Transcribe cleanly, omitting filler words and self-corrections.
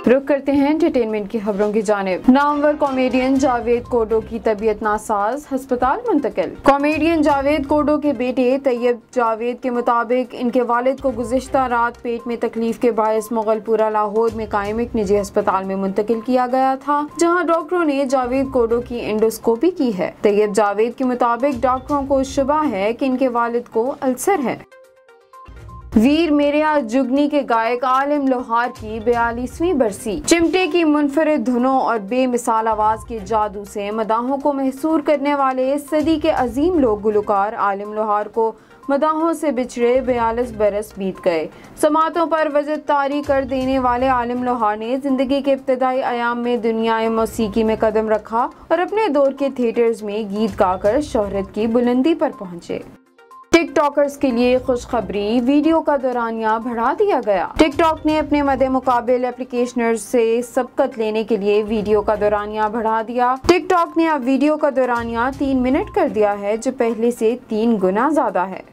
रुक करते हैं एंटरटेनमेंट की खबरों की जानिब। नामवर कॉमेडियन जावेद कोडो की तबीयत नासाज, अस्पताल मुंतकिल। कॉमेडियन जावेद कोडो के बेटे तैयब जावेद के मुताबिक इनके वालिद को गुज़िश्ता रात पेट में तकलीफ के बायस मुगलपुरा लाहौर में कायम एक निजी अस्पताल में मुंतकिल किया गया था, जहाँ डॉक्टरों ने जावेद कोडो की एंडोस्कोपी की है। तैयब जावेद के मुताबिक डॉक्टरों को शुबा है कि इनके वालिद को अल्सर है। वीर मेरिया जुगनी के गायक आलिम लोहार की 42वीं बरसी। चिमटे की मुनफरिद धुनों और बेमिसाल आवाज के जादू से मदाहों को महसूर करने वाले सदी के अजीम लोक गुलकार आलिम लोहार को मदाहों से बिछड़े 42 बरस बीत गए। समातों पर वजद तारी कर देने वाले आलिम लोहार ने जिंदगी के इब्तदाई अयाम में दुनियाए मौसीकी में कदम रखा और अपने दौर के थिएटर्स में गीत गाकर शोहरत की बुलंदी पर पहुंचे। टिकटॉकर्स के लिए खुशखबरी, वीडियो का दौरानिया बढ़ा दिया गया। टिकटॉक ने अपने मदे मुकाबिल एप्लीकेशनर्स से सबकत लेने के लिए वीडियो का दौरानिया बढ़ा दिया। टिकटॉक ने अब वीडियो का दौरानिया 3 मिनट कर दिया है, जो पहले से 3 गुना ज्यादा है।